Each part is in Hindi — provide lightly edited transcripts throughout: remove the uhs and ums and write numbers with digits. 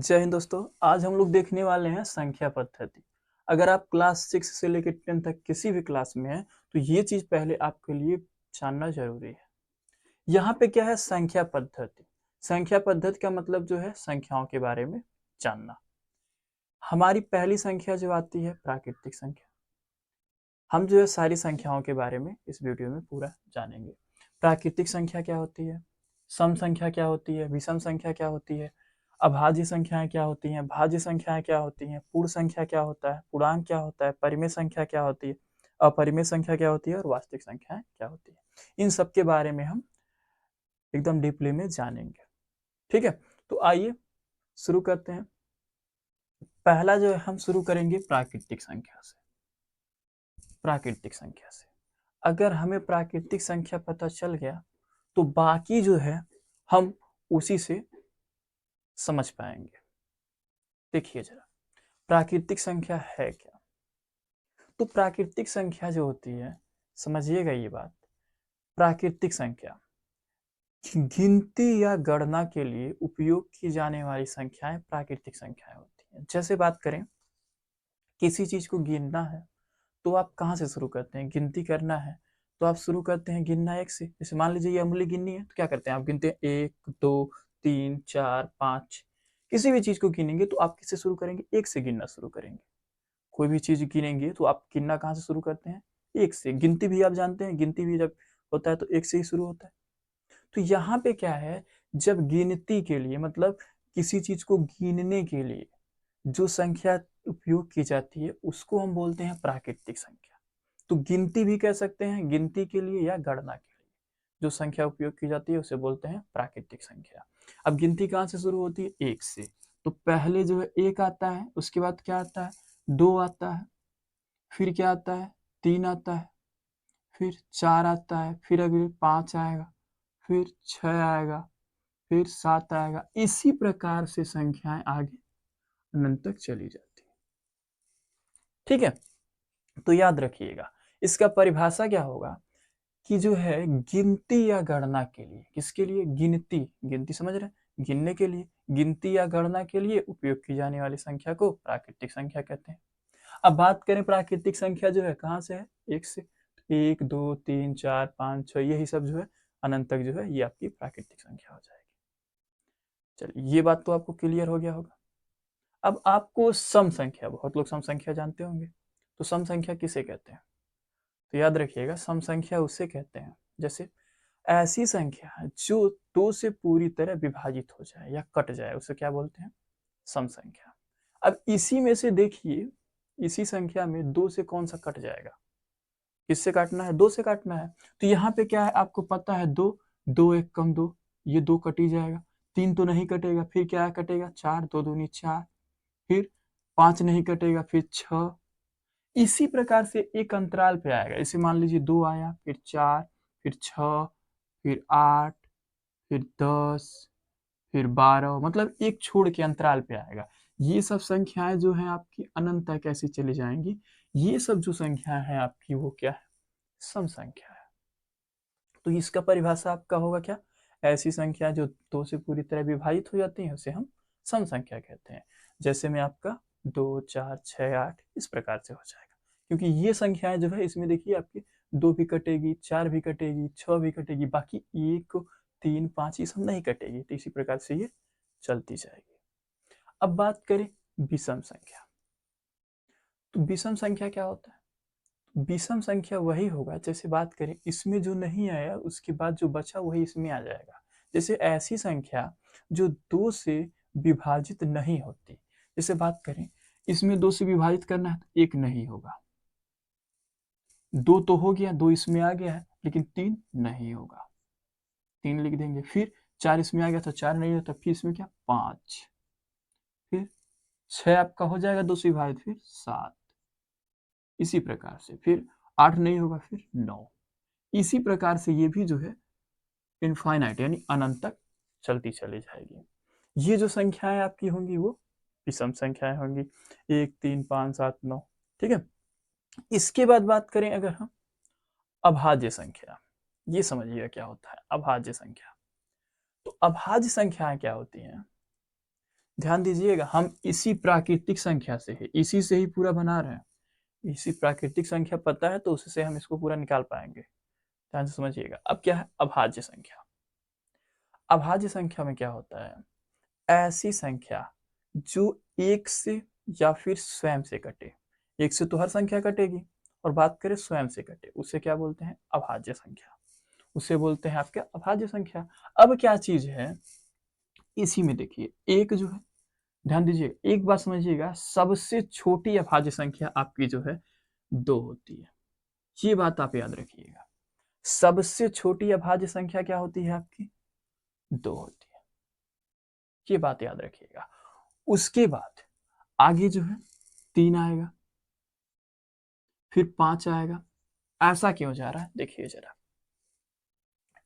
जय हिंद दोस्तों। आज हम लोग देखने वाले हैं संख्या पद्धति। अगर आप क्लास 6 से लेकर 10 तक किसी भी क्लास में हैं तो ये चीज पहले आपके लिए जानना जरूरी है। यहाँ पे क्या है? संख्या पद्धति। संख्या पद्धति का मतलब जो है संख्याओं के बारे में जानना। हमारी पहली संख्या जो आती है प्राकृतिक संख्या। हम जो है सारी संख्याओं के बारे में इस वीडियो में पूरा जानेंगे। प्राकृतिक संख्या क्या होती है, सम संख्या क्या होती है, विषम संख्या क्या होती है, अभाज्य संख्याएं क्या होती हैं, भाज्य संख्याएं क्या होती हैं, पूर्ण संख्या क्या होता है, पूर्णांक क्या होता है, परिमेय संख्या क्या होती है, अपरिमेय संख्या क्या होती है और वास्तविक संख्याएं क्या होती है। इन सब के बारे में हम एकदम डीपली में जानेंगे। ठीक है, तो आइए शुरू करते हैं। पहला जो है हम शुरू करेंगे प्राकृतिक संख्या से। प्राकृतिक संख्या से अगर हमें प्राकृतिक संख्या पता चल गया तो बाकी जो है हम उसी से समझ पाएंगे। देखिए जरा, प्राकृतिक संख्या है क्या? तो प्राकृतिक संख्या जो होती है, समझिएगा ये बात, प्राकृतिक संख्या गिनती या गणना के लिए उपयोग की जाने वाली संख्याएं प्राकृतिक संख्याएं होती हैं। जैसे बात करें, किसी चीज को गिनना है तो आप कहाँ से शुरू करते हैं? गिनती करना है तो आप शुरू करते हैं गिनना एक से। जैसे मान लीजिए ये उंगली गिननी है तो क्या करते हैं? आप गिनते हैं 1 2 3 4 5। किसी भी चीज को गिनेंगे तो आप किससे शुरू करेंगे? एक से गिनना शुरू करेंगे। कोई भी चीज गिनेंगे तो आप गिनना कहाँ से शुरू करते हैं? एक से। गिनती भी आप जानते हैं, गिनती भी जब होता है तो एक से ही शुरू होता है। तो यहाँ पे क्या है, जब गिनती के लिए मतलब किसी चीज को गिनने के लिए जो संख्या उपयोग की जाती है उसको हम बोलते हैं प्राकृतिक संख्या। तो गिनती भी कह सकते हैं, गिनती के लिए या गणना के लिए जो संख्या उपयोग की जाती है उसे बोलते हैं प्राकृतिक संख्या। अब गिनती कहाँ से शुरू होती है? एक से। तो पहले जो है एक आता है, उसके बाद क्या आता है? दो आता है, फिर क्या आता है? तीन आता है, फिर चार आता है, फिर अगले पांच आएगा, फिर छह आएगा, फिर सात आएगा। इसी प्रकार से संख्याएं आगे अनंत तक चली जाती है। ठीक है, तो याद रखिएगा इसका परिभाषा क्या होगा कि जो है गिनती या गणना के लिए, किसके लिए? गिनती, गिनती समझ रहे हैं, गिनने के लिए, गिनती या गणना के लिए उपयोग की जाने वाली संख्या को प्राकृतिक संख्या कहते हैं। अब बात करें प्राकृतिक संख्या जो है कहाँ से है? एक से। एक दो तीन चार पाँच छह, यही सब जो है अनंत तक जो है ये आपकी प्राकृतिक संख्या हो जाएगी। चलिए, ये बात तो आपको क्लियर हो गया होगा। अब आपको सम संख्या, बहुत लोग सम संख्या जानते होंगे, तो सम संख्या किसे कहते हैं? तो याद रखिएगा, सम संख्या उसे कहते हैं जैसे ऐसी संख्या जो दो से पूरी तरह विभाजित हो जाए या कट जाए, उसे क्या बोलते हैं? सम संख्या। अब इसी में से देखिए, इसी संख्या में दो से कौन सा कट जाएगा? किससे काटना है? दो से काटना है। तो यहाँ पे क्या है आपको पता है? दो, दो एक कम दो, ये दो कट ही जाएगा। तीन तो नहीं कटेगा, फिर क्या कटेगा? चार, दो दूनी चार, फिर पांच नहीं कटेगा, फिर छह। इसी प्रकार से एक अंतराल पे आएगा। इसे मान लीजिए दो आया, फिर चार, फिर छह, फिर आठ, फिर 10, फिर 12, मतलब एक छोड़ के अंतराल पे आएगा। ये सब संख्याएं जो है आपकी अनंत तक कैसे चली जाएंगी? ये सब जो संख्याएं हैं आपकी वो क्या है? सम संख्या है। तो इसका परिभाषा आपका होगा क्या? ऐसी संख्या जो दो से पूरी तरह विभाजित हो जाती है उसे हम सम संख्या कहते हैं। जैसे में आपका दो चार छः आठ इस प्रकार से हो जाएगा। क्योंकि ये संख्याएं जो है इसमें देखिए आपकी दो भी कटेगी, चार भी कटेगी, छह भी कटेगी, बाकी एक तीन पाँच ये सब नहीं कटेगी। तो इसी प्रकार से ये चलती जाएगी। अब बात करें विषम संख्या। तो विषम संख्या क्या होता है? विषम संख्या वही होगा, जैसे बात करें इसमें जो नहीं आया उसके बाद जो बचा वही इसमें आ जाएगा। जैसे ऐसी संख्या जो दो से विभाजित नहीं होती। जैसे बात करें इसमें दो से विभाजित करना है तो एक नहीं होगा, दो तो हो गया, दो इसमें आ गया है, लेकिन तीन नहीं होगा, तीन लिख देंगे। फिर चार इसमें आ गया तो चार नहीं होता, फिर इसमें क्या? पांच, फिर छह आपका हो जाएगा दो से विभाजित, फिर सात। इसी प्रकार से फिर आठ नहीं होगा, फिर नौ। इसी प्रकार से ये भी जो है इनफाइनाइट यानी अनंत तक चलती चली जाएगी। ये जो संख्याएं आपकी होंगी वो विषम संख्याएं होंगी, एक तीन पाँच सात नौ। ठीक है, इसके बाद बात करें अगर हम अभाज्य संख्या, ये समझिएगा क्या होता है अभाज्य संख्या। तो अभाज्य संख्याएं क्या होती हैं? ध्यान दीजिएगा, हम इसी प्राकृतिक संख्या से है, इसी से ही पूरा बना रहे हैं। इसी प्राकृतिक संख्या पता है तो उससे हम इसको पूरा निकाल पाएंगे। ध्यान से समझिएगा। अब क्या है अभाज्य संख्या। अभाज्य संख्या में क्या होता है, ऐसी संख्या जो एक से या फिर स्वयं से कटे। एक से तो हर संख्या कटेगी, और बात करें स्वयं से कटे, उसे क्या बोलते हैं अभाज्य संख्या। उसे बोलते हैं आपके अभाज्य संख्या। अब क्या चीज है इसी में देखिए, एक जो है, ध्यान दीजिए एक बात समझिएगा, सबसे छोटी अभाज्य संख्या आपकी जो है 2 होती है। ये बात आप याद रखिएगा, सबसे छोटी अभाज्य संख्या क्या होती है आपकी 2 होती है। ये बात याद रखिएगा। उसके बाद आगे जो है 3 आएगा, फिर 5 आएगा। ऐसा क्यों जा रहा है देखिए जरा,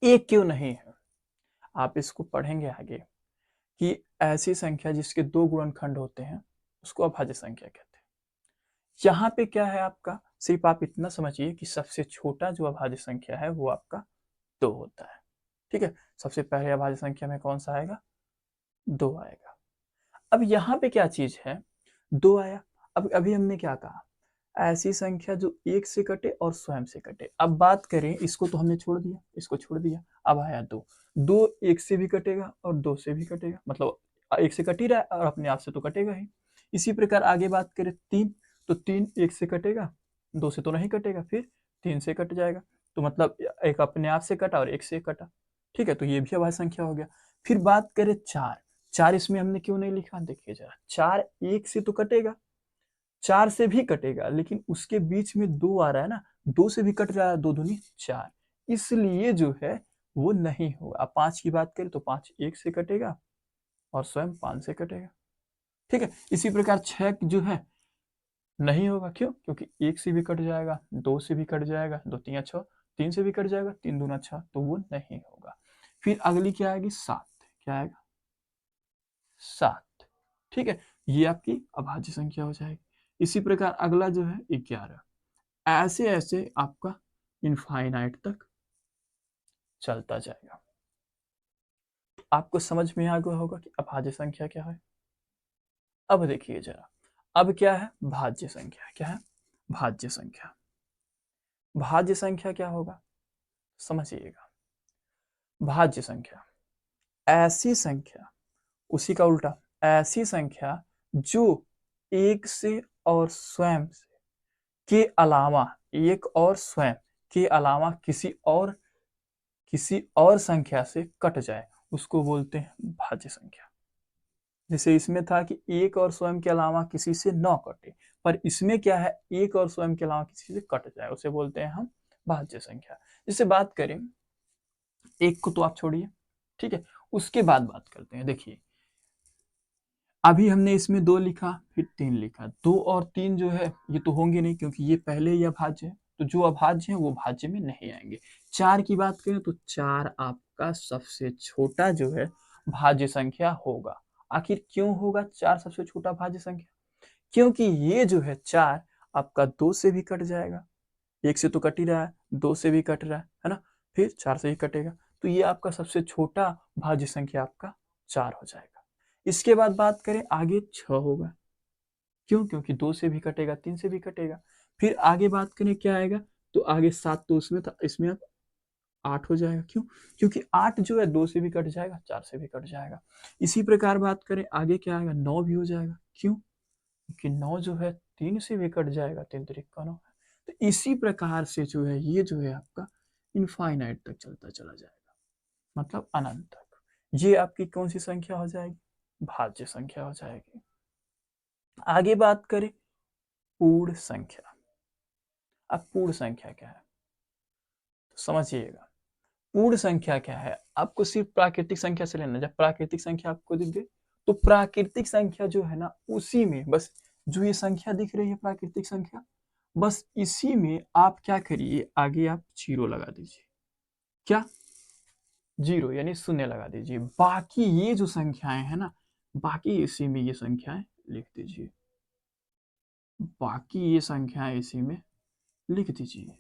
एक क्यों नहीं है। आप इसको पढ़ेंगे आगे कि ऐसी संख्या जिसके 2 गुणनखंड होते हैं उसको अभाज्य संख्या कहते हैं। यहाँ पे क्या है आपका, सिर्फ आप इतना समझिए कि सबसे छोटा जो अभाज्य संख्या है वो आपका 2 होता है। ठीक है, सबसे पहले अभाज्य संख्या में कौन सा आएगा 2 आएगा। अब यहाँ पे क्या चीज है 2 आया। अब अभी हमने क्या कहा, ऐसी संख्या जो एक से कटे और स्वयं से कटे। अब बात करें, इसको तो हमने छोड़ दिया, इसको छोड़ दिया, अब आया 2। 2 एक से भी कटेगा और 2 से भी कटेगा, मतलब एक से कट ही रहा है और अपने आप से तो कटेगा ही। इसी प्रकार आगे बात करें 3, तो 3 एक से कटेगा, 2 से तो नहीं कटेगा, फिर 3 से कट जाएगा, तो मतलब एक अपने आप से कटा और एक से कटा। ठीक है, तो ये भी अभाज्य संख्या हो गया। फिर बात करें 4, 4 इसमें हमने क्यों नहीं लिखा देखिए जरा, 4 एक से तो कटेगा, 4 से भी कटेगा, लेकिन उसके बीच में 2 आ रहा है ना, 2 से भी कट रहा है, 2 दूनी 4, इसलिए जो है वो नहीं होगा। अब 5 की बात करें तो 5 एक से कटेगा और स्वयं 5 से कटेगा। ठीक है, इसी प्रकार 6 जो है नहीं होगा, क्यों, क्योंकि 1 से भी कट जाएगा, 2 से भी कट जाएगा, 2 3 6, 3 से भी कट जाएगा, 3 दूना 6, तो वो नहीं होगा। फिर अगली क्या आएगी 7, क्या आएगा 7। ठीक है, ये आपकी अभाज्य संख्या हो जाएगी। इसी प्रकार अगला जो है 11, ऐसे ऐसे आपका इनफाइनाइट तक चलता जाएगा। आपको समझ में आ गया होगा कि अभाज्य संख्या क्या है। अब देखिए जरा, अब क्या है भाज्य संख्या, क्या है भाज्य संख्या। भाज्य संख्या क्या होगा समझिएगा। भाज्य संख्या ऐसी संख्या, उसी का उल्टा, ऐसी संख्या जो एक से और स्वयं से के अलावा, एक और स्वयं के अलावा किसी और संख्या से कट जाए, उसको बोलते हैं भाज्य संख्या। जैसे इसमें था कि एक और स्वयं के अलावा किसी से न कटे, पर इसमें क्या है एक और स्वयं के अलावा किसी से कट जाए, उसे बोलते हैं हम भाज्य संख्या। जैसे बात करें, एक को तो आप छोड़िए, ठीक है, उसके बाद बात करते हैं। देखिए अभी हमने इसमें 2 लिखा, फिर 3 लिखा, 2 और 3 जो है ये तो होंगे नहीं, क्योंकि ये पहले ही अभाज्य है, तो जो अभाज्य है वो भाज्य में नहीं आएंगे। 4 की बात करें तो 4 आपका सबसे छोटा जो है भाज्य संख्या होगा। आखिर क्यों होगा 4 सबसे छोटा भाज्य संख्या, क्योंकि ये जो है 4 आपका 2 से भी कट जाएगा, 1 से तो कट ही रहा है, 2 से भी कट रहा है ना, फिर 4 से ही कटेगा, तो ये आपका सबसे छोटा भाज्य संख्या आपका 4 हो जाएगा। इसके बाद बात करें आगे 6 होगा, क्यों, क्योंकि 2 से भी कटेगा, 3 से भी कटेगा। फिर आगे बात करें क्या आएगा, तो आगे 7 तो उसमें था, इसमें अब 8 हो जाएगा, क्यों, क्योंकि 8 जो है 2 से भी कट जाएगा, 4 से भी कट जाएगा। इसी प्रकार बात करें आगे क्या आएगा, 9 भी हो जाएगा, क्यों, क्योंकि 9 जो है 3 से भी कट जाएगा, 3 3 का 9। तो इसी प्रकार से जो है ये जो है आपका इनफाइनाइट तक चलता चला जाएगा, मतलब अनंत तक। ये आपकी कौन सी संख्या हो जाएगी, भाज्य संख्या हो जाएगी। आगे बात करें पूर्ण संख्या। अब पूर्ण संख्या क्या है तो समझिएगा, पूर्ण संख्या क्या है, आपको सिर्फ प्राकृतिक संख्या से लेना। जब प्राकृतिक संख्या आपको दिख गई तो प्राकृतिक संख्या जो है ना उसी में बस, जो ये संख्या दिख रही है प्राकृतिक संख्या, बस इसी में आप क्या करिए, आगे आप 0 लगा दीजिए, क्या 0 यानी शून्य लगा दीजिए। बाकी ये जो संख्याएं है ना, बाकी इसी में ये संख्याएं लिख दीजिए, बाकी ये संख्याएं इसी में लिख दीजिए।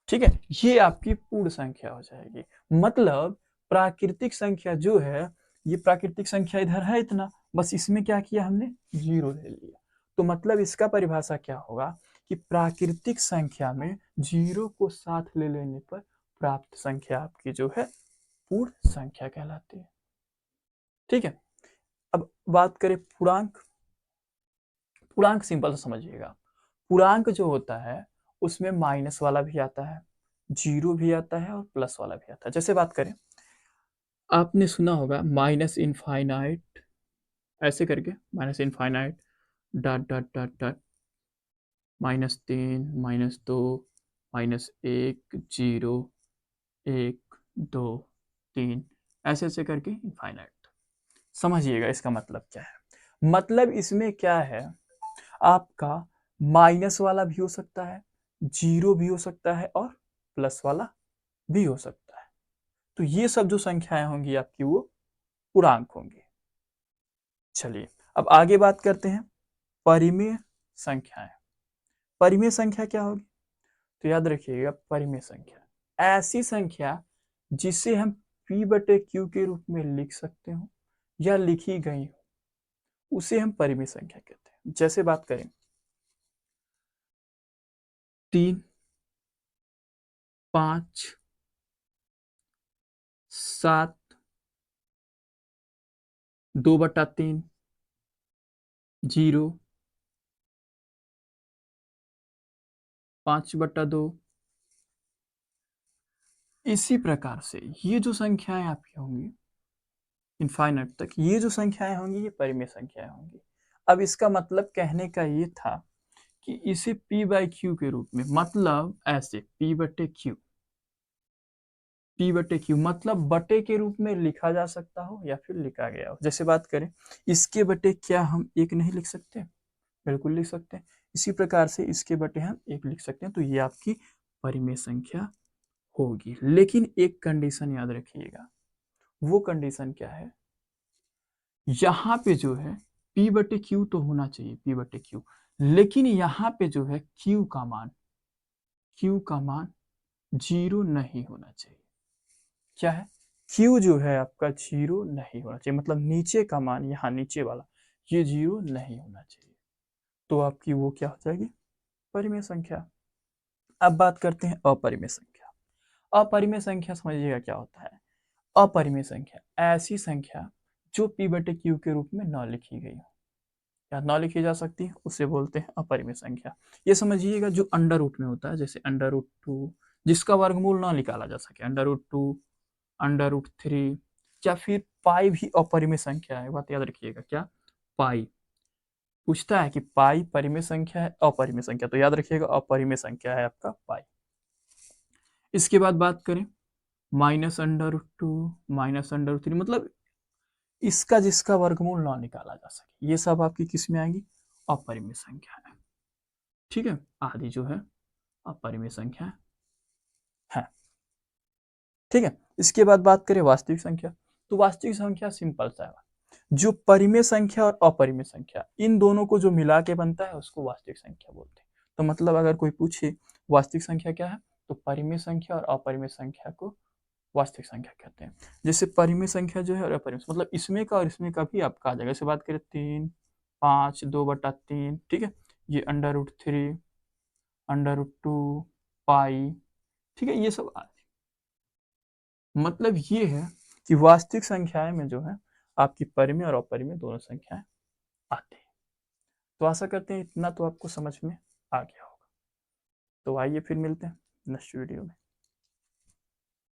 ठीक है, ये आपकी पूर्ण संख्या हो जाएगी। मतलब प्राकृतिक संख्या जो है ये प्राकृतिक संख्या इधर है इतना, बस इसमें क्या किया हमने, 0 ले लिया। तो मतलब इसका परिभाषा क्या होगा कि प्राकृतिक संख्या में 0 को साथ ले लेने पर प्राप्त संख्या आपकी जो है पूर्ण संख्या कहलाती है। ठीक है, अब बात करें पूर्णांक। पूर्णांक सिंपल से समझिएगा, पूर्णांक जो होता है उसमें माइनस वाला भी आता है, 0 भी आता है और प्लस वाला भी आता है। जैसे बात करें, आपने सुना होगा माइनस इनफाइनाइट, ऐसे करके minus infinite dot dot dot dot -3 -2 -1 0 1 2 3, ऐसे ऐसे करके इनफाइनाइट। समझिएगा इसका मतलब क्या है। मतलब इसमें क्या है, आपका माइनस वाला भी हो सकता है, 0 भी हो सकता है और प्लस वाला भी हो सकता है। तो ये सब जो संख्याएं होंगी आपकी वो पूर्णांक होंगी। चलिए अब आगे बात करते हैं परिमेय संख्याएं। परिमेय संख्या क्या होगी, तो याद रखिएगा परिमेय संख्या ऐसी संख्या जिसे हम p/q के रूप में लिख सकते हो या लिखी गई हो, उसे हम परिमेय संख्या कहते हैं। जैसे बात करें 3 5 7 2/3 0 5/2। इसी प्रकार से ये जो संख्याएं आपकी होंगी इनफाइनाइट तक, ये जो संख्याएं होंगी ये परिमेय संख्याएं होंगी। अब इसका मतलब कहने का ये था कि इसे p/q के रूप में, मतलब ऐसे p/q, p/q मतलब बटे के रूप में लिखा जा सकता हो या फिर लिखा गया हो। जैसे बात करें इसके बटे क्या हम 1 नहीं लिख सकते, बिल्कुल लिख सकते हैं। इसी प्रकार से इसके बटे हम 1 लिख सकते हैं। तो ये आपकी परिमेय संख्या होगी, लेकिन एक कंडीशन याद रखिएगा। वो कंडीशन क्या है, यहाँ पे जो है p/q तो होना चाहिए p/q, लेकिन यहाँ पे जो है q का मान 0 नहीं होना चाहिए। क्या है, q जो है आपका 0 नहीं होना चाहिए, मतलब नीचे का मान, यहाँ नीचे वाला ये 0 नहीं होना चाहिए। तो आपकी वो क्या हो जाएगी, परिमेय संख्या। अब बात करते हैं अपरिमेय संख्या। अपरिमेय संख्या समझिएगा क्या होता है। अपरिमेय संख्या ऐसी संख्या जो p/q के रूप में न लिखी गई हो या न लिखी जा सकती है, उसे बोलते हैं अपरिमेय संख्या। ये समझिएगा जो अंडर रूट में होता है, जैसे √2 जिसका वर्गमूल ना निकाला जा सके, √2 √3, या फिर पाई भी अपरिमेय संख्या है। बात याद रखिएगा, क्या पाई पूछता है कि पाई परिमेय संख्या है अपरिमेय संख्या, तो याद रखिएगा अपरिमेय संख्या है आपका पाई। इसके बाद बात करें -√2 -√3, मतलब इसका जिसका वर्गमूल ना निकाला जा सके, ये सब आपकी किस में आएगी, अपरिमेय संख्या है। ठीक है, आदि जो है अपरिमेय संख्या है। ठीक है, इसके बाद बात करें वास्तविक संख्या। तो वास्तविक संख्या सिंपल सा है, जो परिमेय संख्या और अपरिमेय संख्या इन दोनों को जो मिला के बनता है उसको वास्तविक संख्या बोलते हैं। तो मतलब अगर कोई पूछे वास्तविक संख्या क्या है, तो परिमेय संख्या और अपरिमेय संख्या को वास्तविक संख्या कहते हैं। जैसे परिमेय संख्या जो है और अपरिमेय, मतलब इसमें का और इसमें का भी आपका आ जाएगा। जैसे बात करें 3 5 2/3, ठीक है, ये √3 √2 पाई, ठीक है, ये सब मतलब ये है कि वास्तविक संख्याएं में जो है आपकी परिमेय और अपरिमेय दोनों संख्याएं आती हैं। तो आशा करते हैं इतना तो आपको समझ में आ गया होगा। तो आइए फिर मिलते हैं नेक्स्ट वीडियो में।